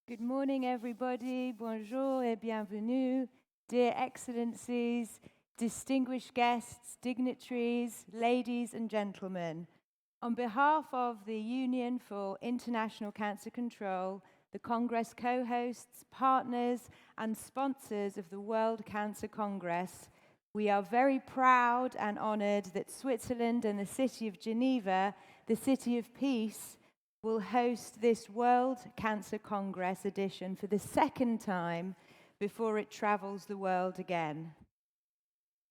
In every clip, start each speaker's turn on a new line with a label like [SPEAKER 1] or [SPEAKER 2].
[SPEAKER 1] Good morning, everybody. Bonjour et bienvenue. Dear Excellencies, distinguished guests, dignitaries, ladies and gentlemen. On behalf of the Union for International Cancer Control, the Congress co-hosts, partners and sponsors of the World Cancer Congress, we are very proud and honored that Switzerland and the city of Geneva, the city of peace, will host this World Cancer Congress edition for the second time before it travels the world again.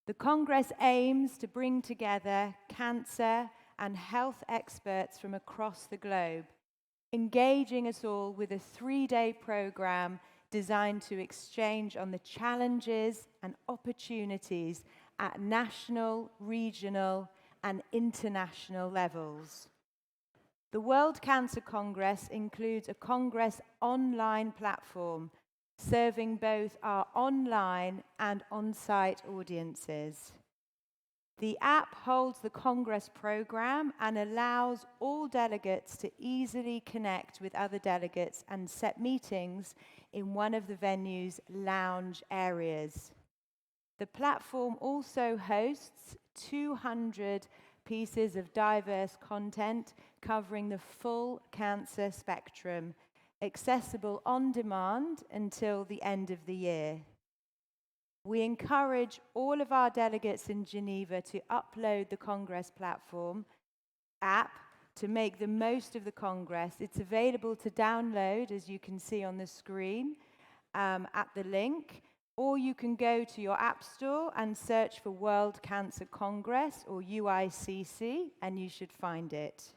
[SPEAKER 1] The Congress aims to bring together cancer and health experts from across the globe, engaging us all with a 3-day program designed to exchange on the challenges and opportunities at national, regional, and international levels. The World Cancer Congress includes a Congress online platform serving both our online and on-site audiences. The app holds the Congress program and allows all delegates to easily connect with other delegates and set meetings in one of the venue's lounge areas. The platform also hosts 200 pieces of diverse content covering the full cancer spectrum, accessible on demand until the end of the year. We encourage all of our delegates in Geneva to upload the Congress platform app to make the most of the Congress. It's available to download, as you can see on the screen, at the link. Or you can go to your app store and search for World Cancer Congress or UICC, and you should find it.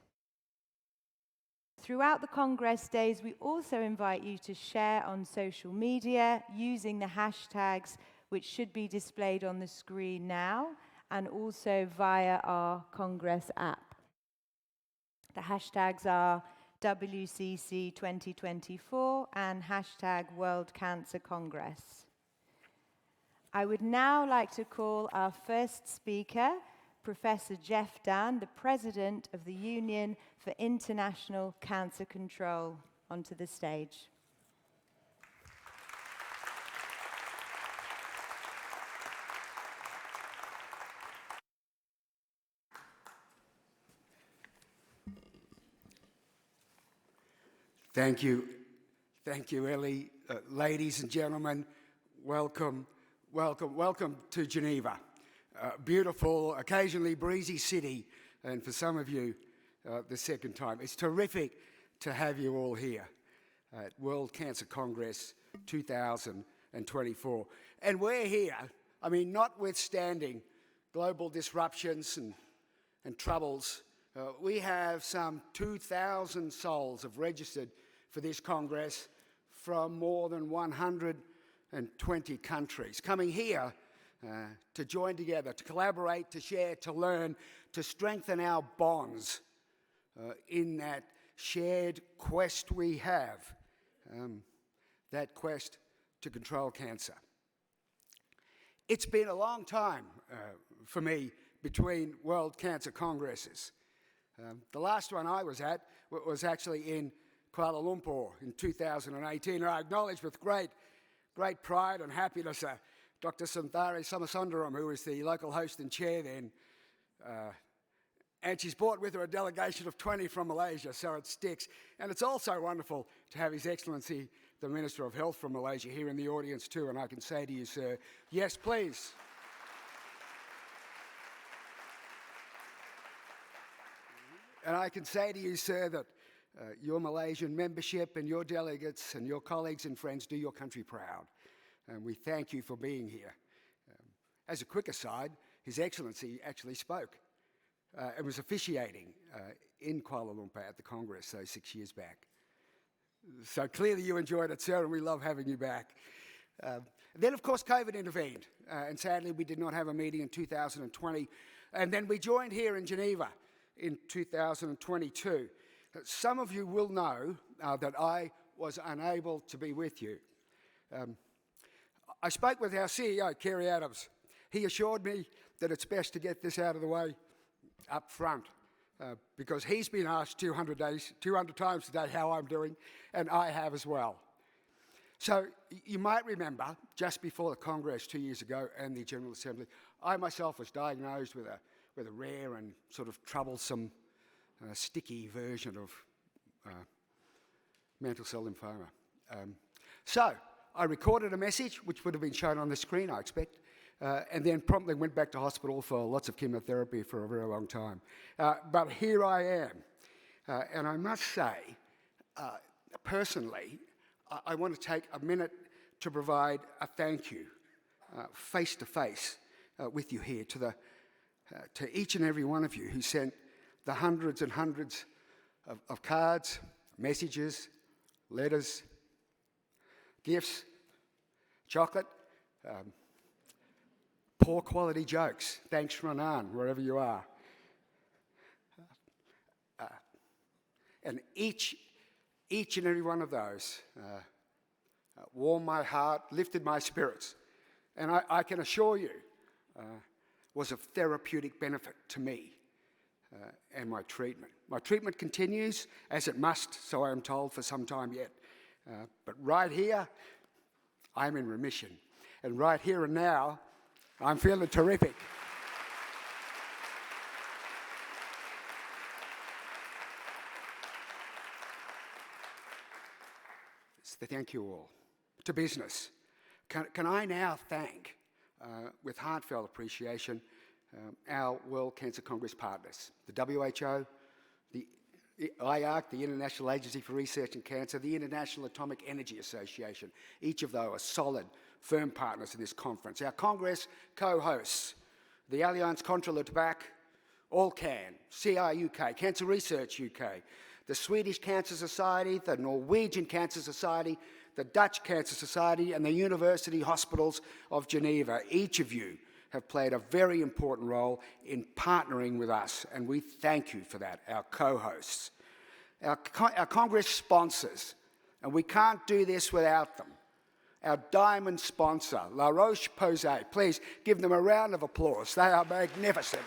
[SPEAKER 1] Throughout the Congress days, we also invite you to share on social media using the hashtags which should be displayed on the screen now, and also via our Congress app. The hashtags are WCC 2024 and hashtag World Cancer Congress. I would now like to call our first speaker, Professor Jeff Dann, the President of the Union for International Cancer Control, onto the stage.
[SPEAKER 2] Thank you, Ellie. Ladies and gentlemen, welcome to Geneva. Beautiful, occasionally breezy city, and for some of you, the second time. It's terrific to have you all here at World Cancer Congress 2024. And we're here, notwithstanding global disruptions and troubles, we have some 2,000 souls have registered for this Congress from more than 120 countries, coming here to join together, to collaborate, to share, to learn, to strengthen our bonds in that shared quest we have, that quest to control cancer. It's been a long time for me between World Cancer Congresses. The last one I was at was actually in Kuala Lumpur in 2018, and I acknowledge with great pride and happiness Dr. Sundari Samasundaram, who was the local host and chair then, and she's brought with her a delegation of 20 from Malaysia, so it sticks. And it's also wonderful to have His Excellency, the Minister of Health from Malaysia, here in the audience too, and I can say to you, sir, yes, please. And I can say to you, sir, that your Malaysian membership and your delegates and your colleagues and friends do your country proud. And we thank you for being here. As a quick aside, His Excellency actually spoke. It was officiating in Kuala Lumpur at the Congress 6 years back. So clearly you enjoyed it, sir, and we love having you back. Then, of course, COVID intervened, and sadly we did not have a meeting in 2020. And then we joined here in Geneva in 2022. Some of you will know that I was unable to be with you. I spoke with our CEO, Kerry Adams. He assured me that it's best to get this out of the way up front because he's been asked 200 times today how I'm doing, and I have as well. So you might remember, just before the Congress 2 years ago and the General Assembly, I myself was diagnosed with a rare and sort of troublesome, sticky version of mantle cell lymphoma. So I recorded a message, which would have been shown on the screen, I expect, and then promptly went back to hospital for lots of chemotherapy for a very long time. But here I am, and I must say, personally, I want to take a minute to provide a thank you, face-to-face with you here, to each and every one of you who sent the hundreds and hundreds of cards, messages, letters, gifts, chocolate, poor quality jokes. Thanks, Renan, wherever you are. And each and every one of those warmed my heart, lifted my spirits, and I can assure you was of therapeutic benefit to me and my treatment. My treatment continues, as it must, so I am told, for some time yet. But right here, I'm in remission. And right here and now, I'm feeling terrific. So thank you all. To business. Can I now thank, with heartfelt appreciation, our World Cancer Congress partners, the WHO, the IARC, the International Agency for Research in Cancer, the International Atomic Energy Association. Each of those are solid, firm partners in this conference. Our Congress co-hosts, the Alliance contre le Tabac, AllCan, CI UK, Cancer Research UK, the Swedish Cancer Society, the Norwegian Cancer Society, the Dutch Cancer Society, and the University Hospitals of Geneva. Each of you have played a very important role in partnering with us, and we thank you for that, our co-hosts. Our Congress sponsors, and we can't do this without them. Our diamond sponsor, La Roche-Posay. Please give them a round of applause. They are magnificent.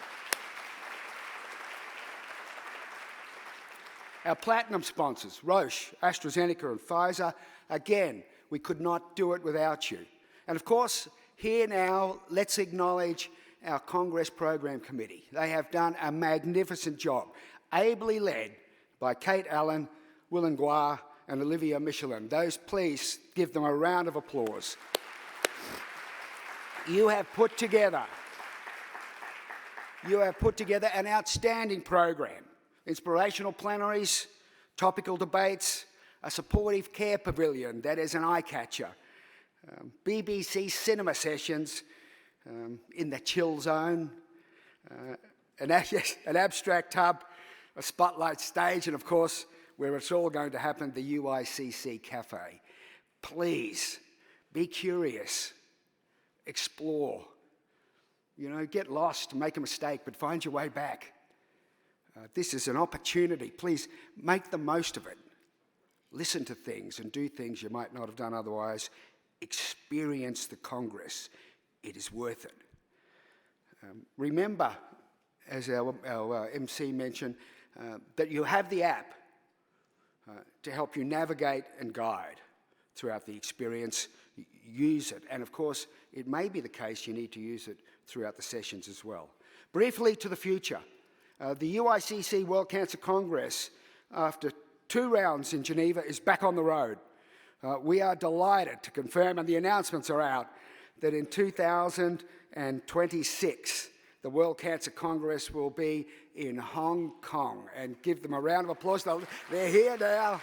[SPEAKER 2] Our platinum sponsors, Roche, AstraZeneca and Pfizer. Again, we could not do it without you. And of course, here now, let's acknowledge our Congress Program Committee. They have done a magnificent job, ably led by Kate Allen, Willem Guar, and Olivia Michelin. Those, please give them a round of applause. You have put together an outstanding program. Inspirational plenaries, topical debates, a supportive care pavilion that is an eye-catcher, BBC cinema sessions in the chill zone, an abstract hub, a spotlight stage, and of course, where it's all going to happen, the UICC Cafe. Please, be curious, explore, get lost, make a mistake, but find your way back. This is an opportunity. Please make the most of it. Listen to things and do things you might not have done otherwise. Experience the Congress. It is worth it. Remember, as our MC mentioned, that you have the app to help you navigate and guide throughout the experience. Use it. And of course, it may be the case you need to use it throughout the sessions as well. Briefly to the future. The UICC World Cancer Congress, after 2 rounds in Geneva, is back on the road. We are delighted to confirm, and the announcements are out, that in 2026, the World Cancer Congress will be in Hong Kong. And give them a round of applause. They're here now.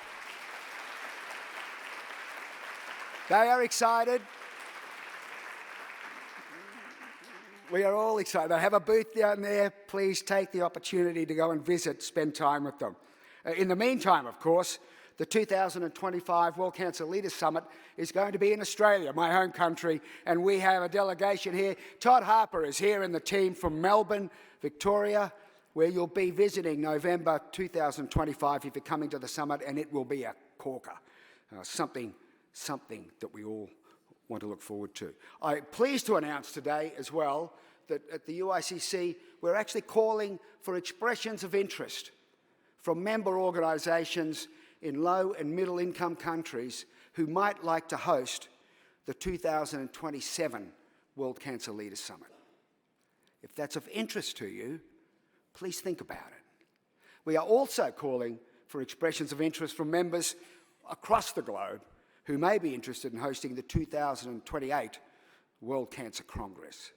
[SPEAKER 2] They are excited. We are all excited. They have a booth down there. Please take the opportunity to go and visit, spend time with them. In the meantime, of course, the 2025 World Cancer Leaders Summit is going to be in Australia, my home country, and we have a delegation here. Todd Harper is here in the team from Melbourne, Victoria, where you'll be visiting November 2025 if you're coming to the summit, and it will be a corker, something that we all want to look forward to. I'm pleased to announce today as well that at the UICC we're actually calling for expressions of interest from member organisations in low and middle income countries who might like to host the 2027 World Cancer Leaders Summit. If that's of interest to you, please think about it. We are also calling for expressions of interest from members across the globe who may be interested in hosting the 2028 World Cancer Congress.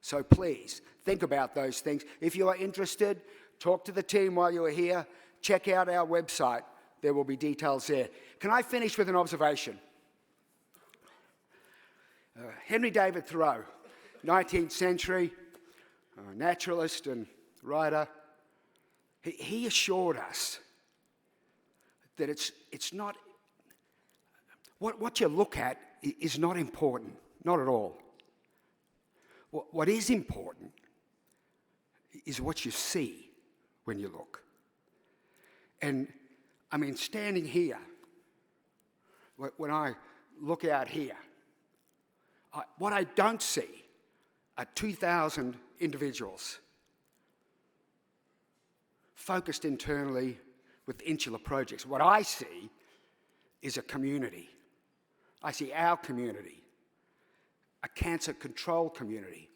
[SPEAKER 2] So please, think about those things. If you are interested, talk to the team while you are here. Check out our website. There will be details there. Can I finish with an observation? Henry David Thoreau, 19th century, naturalist and writer, he assured us that it's not, what you look at is not important, not at all. What is important is what you see when you look. And I mean, standing here, when I look out here, what I don't see are 2,000 individuals focused internally with insular projects. What I see is a community. I see our community, a cancer control community,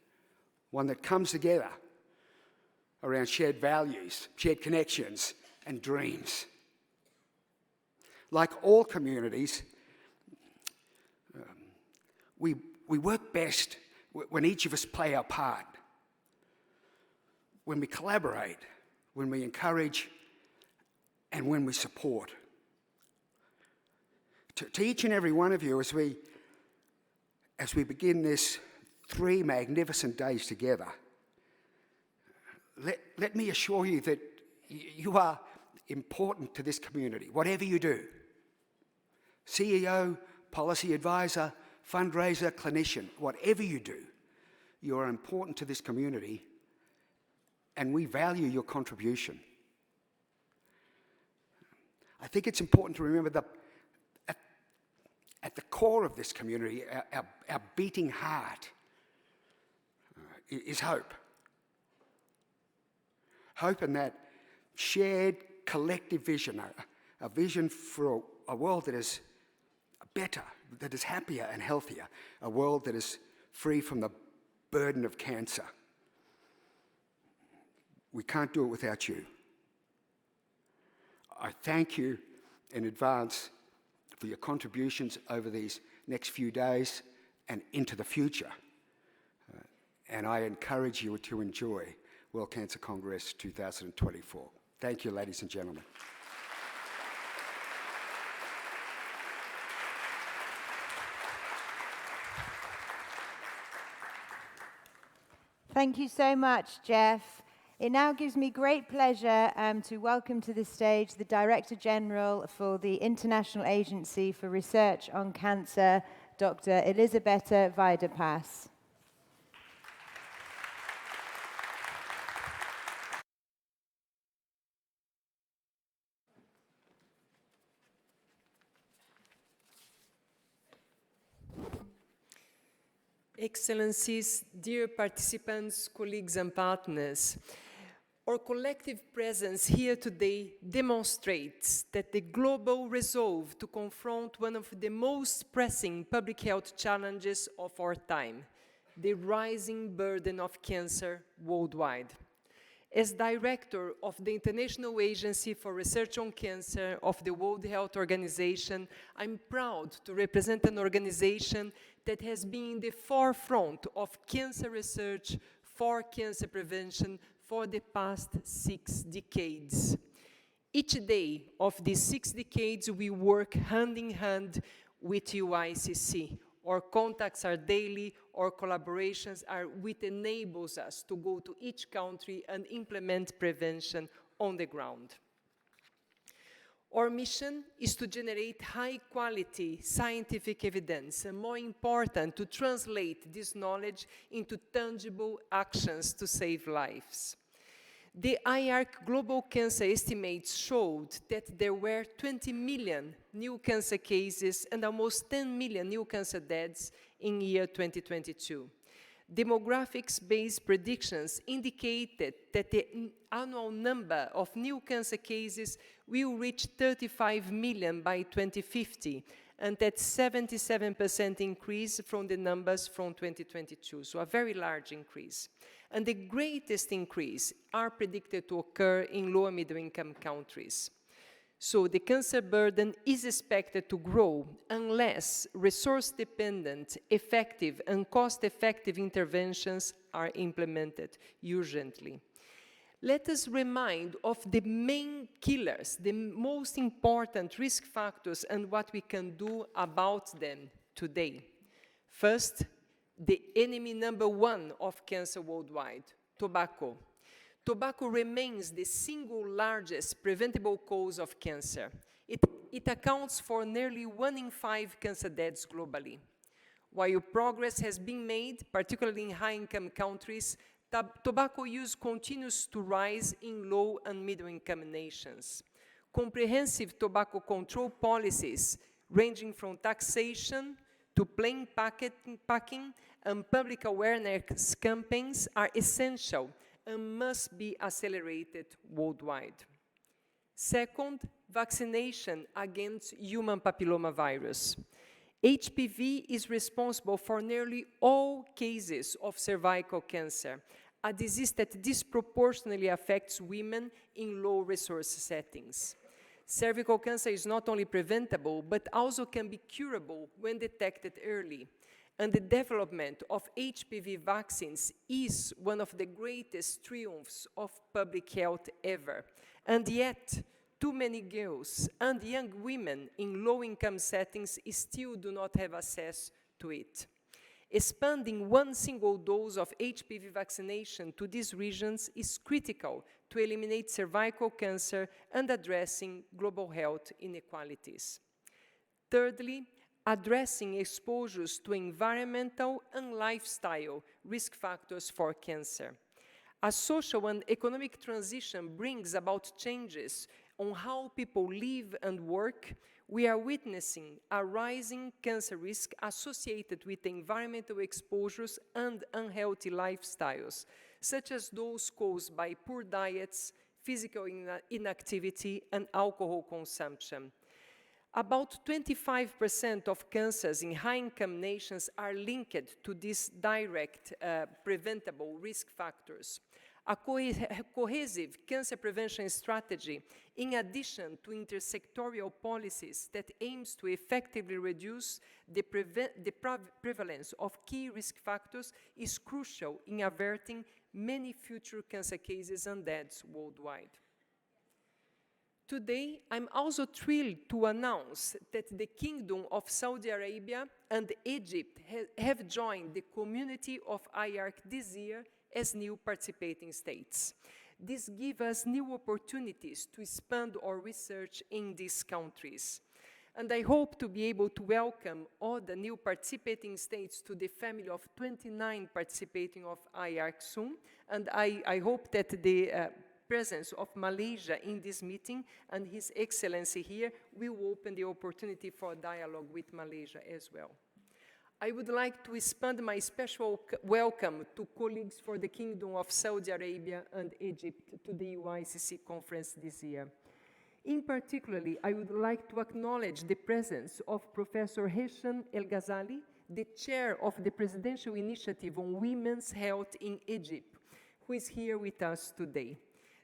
[SPEAKER 2] one that comes together around shared values, shared connections, and dreams. Like all communities, we work best when each of us play our part, when we collaborate, when we encourage, and when we support. To each and every one of you, as we begin this 3 magnificent days together, let me assure you that you are important to this community, whatever you do. CEO, policy advisor, fundraiser, clinician, whatever you do, you are important to this community, and we value your contribution. I think it's important to remember that at the core of this community, our beating heart is hope. Hope in that shared collective vision, a vision for a world that is better, that is happier and healthier, a world that is free from the burden of cancer. We can't do it without you. I thank you in advance for your contributions over these next few days and into the future. And I encourage you to enjoy World Cancer Congress 2024. Thank you, ladies and gentlemen.
[SPEAKER 1] Thank you so much, Jeff. It now gives me great pleasure to welcome to the stage the Director General for the International Agency for Research on Cancer, Dr. Elisabetta Weidepass.
[SPEAKER 3] Excellencies, dear participants, colleagues and partners, our collective presence here today demonstrates that the global resolve to confront one of the most pressing public health challenges of our time, the rising burden of cancer worldwide. As director of the International Agency for Research on Cancer of the World Health Organization, I'm proud to represent an organization that has been in the forefront of cancer research for cancer prevention for the past 6 decades. Each day of these 6 decades, we work hand in hand with UICC. Our contacts are daily, our collaborations are what enables us to go to each country and implement prevention on the ground. Our mission is to generate high-quality scientific evidence, and more important, to translate this knowledge into tangible actions to save lives. The IARC Global Cancer estimates showed that there were 20 million new cancer cases and almost 10 million new cancer deaths in year 2022. Demographics-based predictions indicated that the annual number of new cancer cases will reach 35 million by 2050, and that's 77% increase from the numbers from 2022, so a very large increase. And the greatest increase are predicted to occur in low and middle income countries. So the cancer burden is expected to grow unless resource-dependent, effective, and cost-effective interventions are implemented urgently. Let us remind of the main killers, the most important risk factors, and what we can do about them today. First, the enemy number one of cancer worldwide, tobacco. Tobacco remains the single largest preventable cause of cancer. It accounts for nearly 1 in 5 cancer deaths globally. While progress has been made, particularly in high-income countries, tobacco use continues to rise in low and middle-income nations. Comprehensive tobacco control policies, ranging from taxation to plain packing and public awareness campaigns, are essential and must be accelerated worldwide. Second, vaccination against human papillomavirus. HPV is responsible for nearly all cases of cervical cancer, a disease that disproportionately affects women in low-resource settings. Cervical cancer is not only preventable, but also can be curable when detected early. And the development of HPV vaccines is one of the greatest triumphs of public health ever. And yet, too many girls and young women in low-income settings still do not have access to it. Expanding one single dose of HPV vaccination to these regions is critical to eliminate cervical cancer and addressing global health inequalities. Thirdly, addressing exposures to environmental and lifestyle risk factors for cancer. A social and economic transition brings about changes on how people live and work. We are witnessing a rising cancer risk associated with environmental exposures and unhealthy lifestyles, such as those caused by poor diets, physical inactivity, and alcohol consumption. About 25% of cancers in high-income nations are linked to these direct preventable risk factors. A cohesive cancer prevention strategy, in addition to intersectorial policies that aims to effectively reduce the prevalence of key risk factors, is crucial in averting many future cancer cases and deaths worldwide. Today, I'm also thrilled to announce that the Kingdom of Saudi Arabia and Egypt have joined the community of IARC this year as new participating states. This gives us new opportunities to expand our research in these countries. And I hope to be able to welcome all the new participating states to the family of 29 participating of IARC soon. And I hope that the presence of Malaysia in this meeting and His Excellency here will open the opportunity for dialogue with Malaysia as well. I would like to expand my special welcome to colleagues for the Kingdom of Saudi Arabia and Egypt to the UICC conference this year. In particular, I would like to acknowledge the presence of Professor Hesham El Ghazali, the chair of the Presidential Initiative on Women's Health in Egypt, who is here with us today.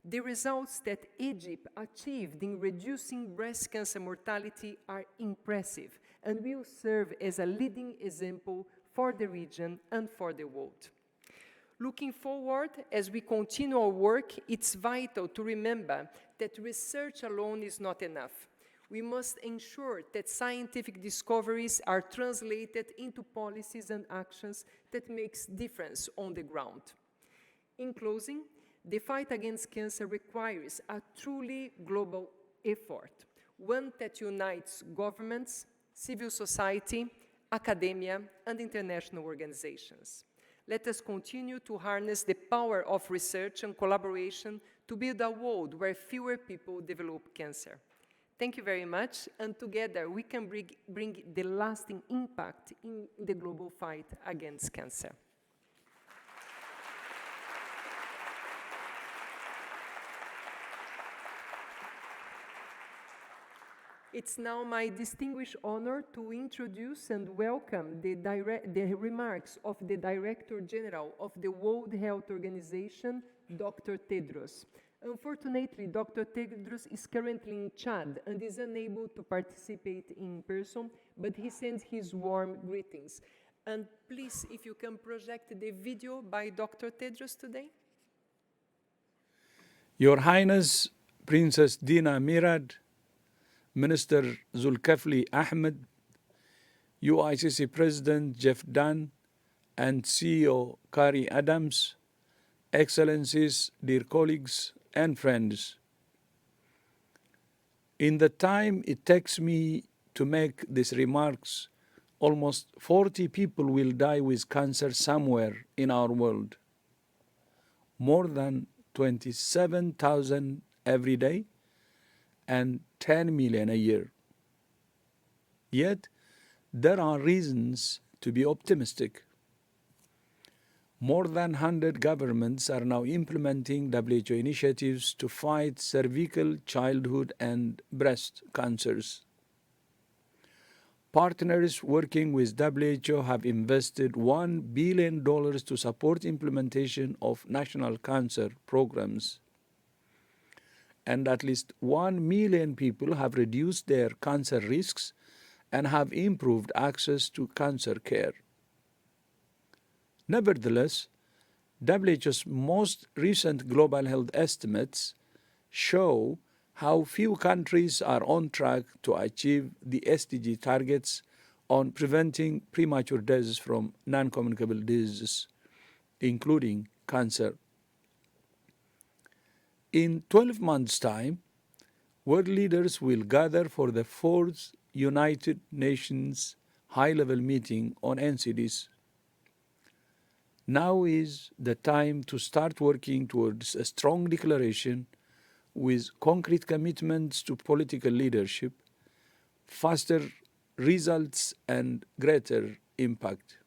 [SPEAKER 3] The results that Egypt achieved in reducing breast cancer mortality are impressive and will serve as a leading example for the region and for the world. Looking forward, as we continue our work, it's vital to remember that research alone is not enough. We must ensure that scientific discoveries are translated into policies and actions that make a difference on the ground. In closing, the fight against cancer requires a truly global effort, one that unites governments, civil society, academia, and international organizations. Let us continue to harness the power of research and collaboration to build a world where fewer people develop cancer. Thank you very much, and together we can bring the lasting impact in the global fight against cancer. It's now my distinguished honor to introduce and welcome the remarks of the Director General of the World Health Organization, Dr. Tedros. Unfortunately, Dr. Tedros is currently in Chad and is unable to participate in person, but he sends his warm greetings. And please, if you can project the video by Dr. Tedros today.
[SPEAKER 4] Your Highness, Princess Dina Mirad, Minister Zulkifli Ahmed, UICC President Jeff Dunn, and CEO Kari Adams, Excellencies, dear colleagues and friends. In the time it takes me to make these remarks, almost 40 people will die with cancer somewhere in our world. More than 27,000 every day and 10 million a year. Yet, there are reasons to be optimistic. More than 100 governments are now implementing WHO initiatives to fight cervical, childhood, and breast cancers. Partners working with WHO have invested $1 billion to support implementation of national cancer programs. And at least 1 million people have reduced their cancer risks and have improved access to cancer care. Nevertheless, WHO's most recent global health estimates show how few countries are on track to achieve the SDG targets on preventing premature deaths from non-communicable diseases, including cancer. In 12 months' time, world leaders will gather for the 4th United Nations high-level meeting on NCDs. Now is the time to start working towards a strong declaration with concrete commitments to political leadership, faster results, and greater impact.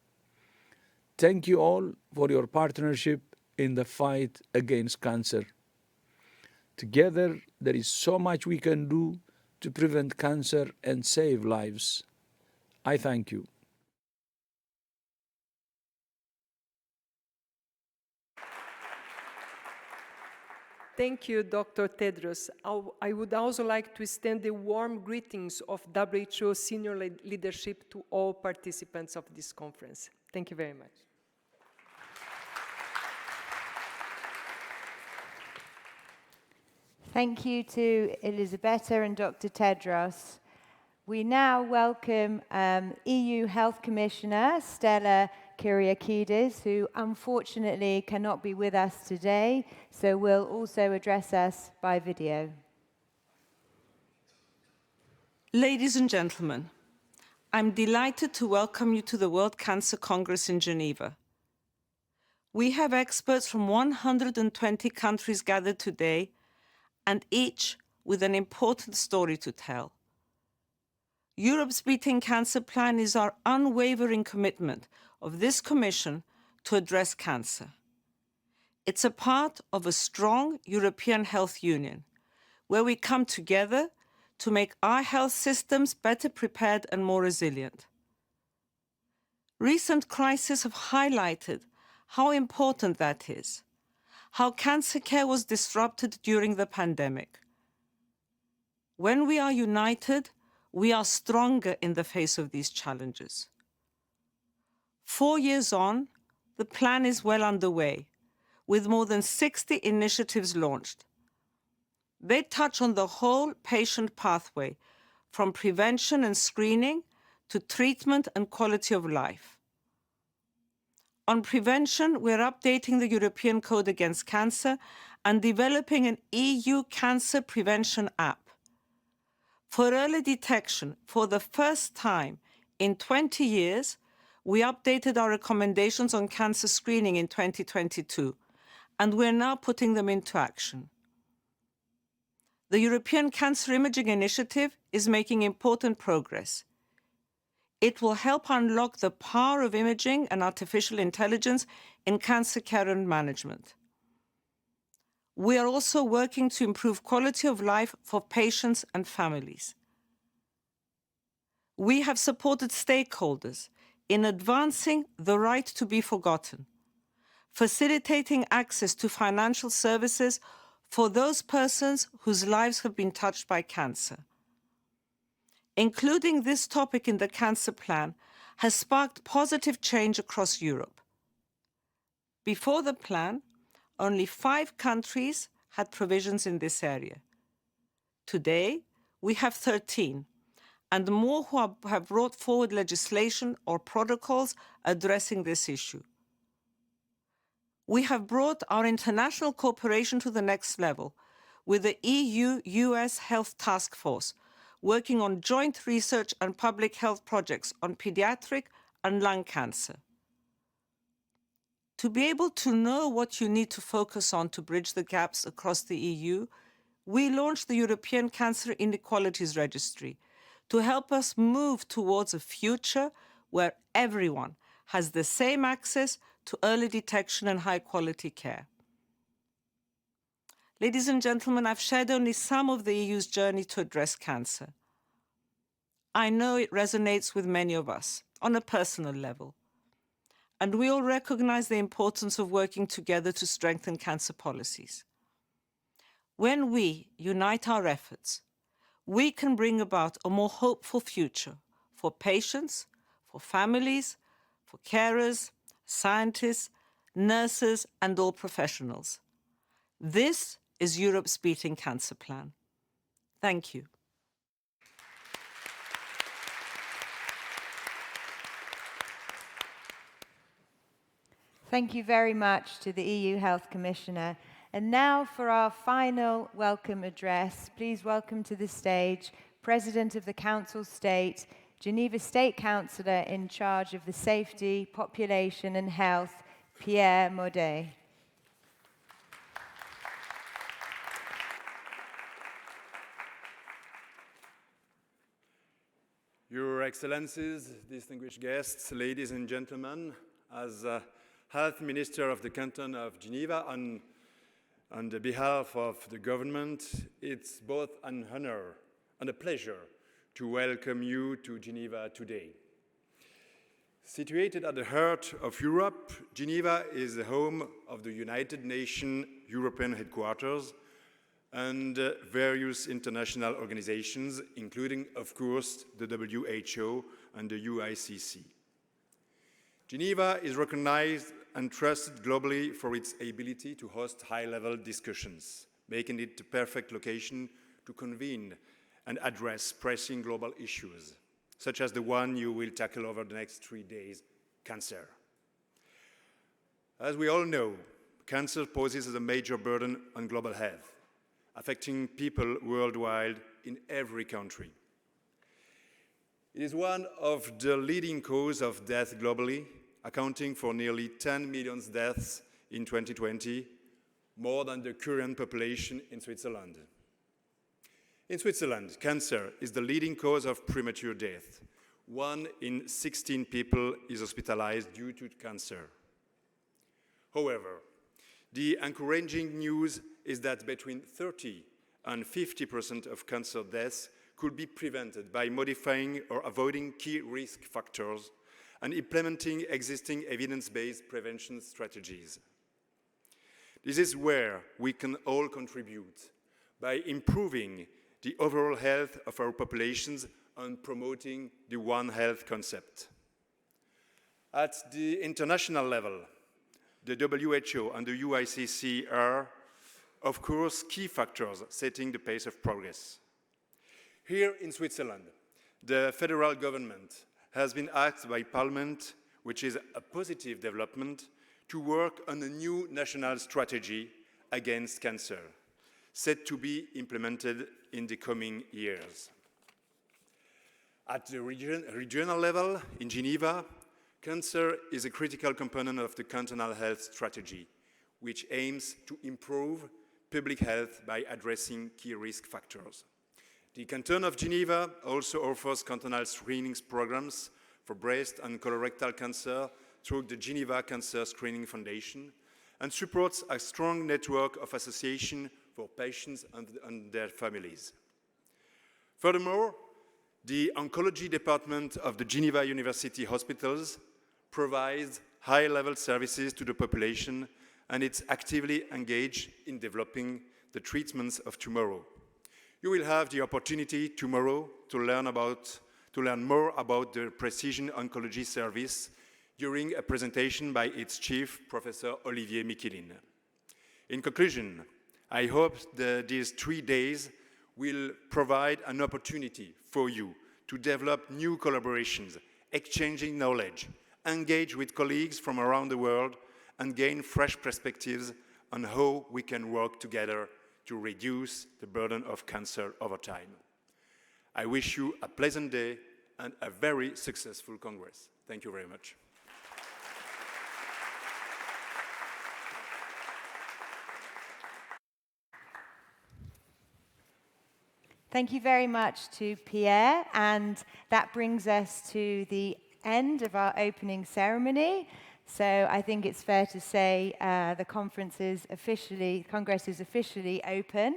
[SPEAKER 4] Thank you all for your partnership in the fight against cancer. Together, there is so much we can do to prevent cancer and save lives. I thank you.
[SPEAKER 3] Thank you, Dr. Tedros. I would also like to extend the warm greetings of WHO senior leadership to all participants of this conference. Thank you very much.
[SPEAKER 1] Thank you to Elisabetta and Dr. Tedros. We now welcome EU Health Commissioner Stella Kyriakides, who unfortunately cannot be with us today, so will also address us by video.
[SPEAKER 5] Ladies and gentlemen, I'm delighted to welcome you to the World Cancer Congress in Geneva. We have experts from 120 countries gathered today, and each with an important story to tell. Europe's Beating Cancer Plan is our unwavering commitment of this Commission to address cancer. It's a part of a strong European health union, where we come together to make our health systems better prepared and more resilient. Recent crises have highlighted how important that is, how cancer care was disrupted during the pandemic. When we are united, we are stronger in the face of these challenges. 4 years on, the plan is well underway, with more than 60 initiatives launched. They touch on the whole patient pathway, from prevention and screening to treatment and quality of life. On prevention, we're updating the European Code Against Cancer and developing an EU Cancer Prevention app. For early detection, for the first time in 20 years, we updated our recommendations on cancer screening in 2022, and we're now putting them into action. The European Cancer Imaging Initiative is making important progress. It will help unlock the power of imaging and artificial intelligence in cancer care and management. We are also working to improve quality of life for patients and families. We have supported stakeholders in advancing the right to be forgotten, facilitating access to financial services for those persons whose lives have been touched by cancer. Including this topic in the Cancer Plan has sparked positive change across Europe. Before the plan, only 5 countries had provisions in this area. Today, we have 13, and more who have brought forward legislation or protocols addressing this issue. We have brought our international cooperation to the next level with the EU-US Health Task Force, working on joint research and public health projects on pediatric and lung cancer. To be able to know what you need to focus on to bridge the gaps across the EU, we launched the European Cancer Inequalities Registry to help us move towards a future where everyone has the same access to early detection and high-quality care. Ladies and gentlemen, I've shared only some of the EU's journey to address cancer. I know it resonates with many of us on a personal level, and we all recognize the importance of working together to strengthen cancer policies. When we unite our efforts, we can bring about a more hopeful future for patients, for families, for carers, scientists, nurses, and all professionals. This is Europe's Beating Cancer Plan. Thank you.
[SPEAKER 1] Thank you very much to the EU Health Commissioner. And now for our final welcome address, please welcome to the stage President of the Council State, Geneva State Councillor in charge of the Safety, Population and Health, Pierre Maudet.
[SPEAKER 6] Your Excellencies, distinguished guests, ladies and gentlemen, as Health Minister of the Canton of Geneva, on behalf of the government, it's both an honor and a pleasure to welcome you to Geneva today. Situated at the heart of Europe, Geneva is the home of the United Nations European headquarters and various international organizations, including, of course, the WHO and the UICC. Geneva is recognized and trusted globally for its ability to host high-level discussions, making it the perfect location to convene and address pressing global issues, such as the one you will tackle over the next 3 days, cancer. As we all know, cancer poses a major burden on global health, affecting people worldwide in every country. It is one of the leading causes of death globally, accounting for nearly 10 million deaths in 2020, more than the current population in Switzerland. In Switzerland, cancer is the leading cause of premature death. 1 in 16 people is hospitalized due to cancer. However, the encouraging news is that between 30 and 50% of cancer deaths could be prevented by modifying or avoiding key risk factors and implementing existing evidence-based prevention strategies. This is where we can all contribute by improving the overall health of our populations and promoting the One Health concept. At the international level, the WHO and the UICC are, of course, key factors setting the pace of progress. Here in Switzerland, the federal government has been asked by Parliament, which is a positive development, to work on a new national strategy against cancer, set to be implemented in the coming years. At the regional level, in Geneva, cancer is a critical component of the cantonal health strategy, which aims to improve public health by addressing key risk factors. The Canton of Geneva also offers cantonal screening programs for breast and colorectal cancer through the Geneva Cancer Screening Foundation and supports a strong network of associations for patients and their families. Furthermore, The oncology department of the Geneva University Hospitals provides high-level services to the population, and it's actively engaged in developing the treatments of tomorrow. You will have the opportunity tomorrow to learn more about the Precision Oncology Service during a presentation by its chief, Professor Olivier Mikilin. In conclusion, I hope that these 3 days will provide an opportunity for you to develop new collaborations, exchanging knowledge, engage with colleagues from around the world, and gain fresh perspectives on how we can work together to reduce the burden of cancer over time. I wish you a pleasant day and a very successful Congress. Thank you very much.
[SPEAKER 1] Thank you very much to Pierre, and that brings us to the end of our opening ceremony. So I think it's fair to say the Congress is officially open,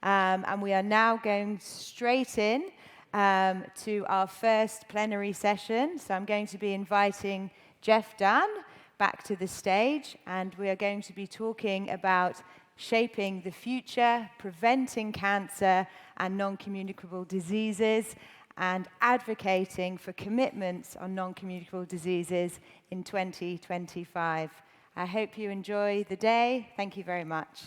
[SPEAKER 1] and we are now going straight in to our first plenary session. So I'm going to be inviting Jeff Dunn back to the stage, and we are going to be talking about shaping the future, preventing cancer and non-communicable diseases, and advocating for commitments on non-communicable diseases in 2025. I hope you enjoy the day. Thank you very much.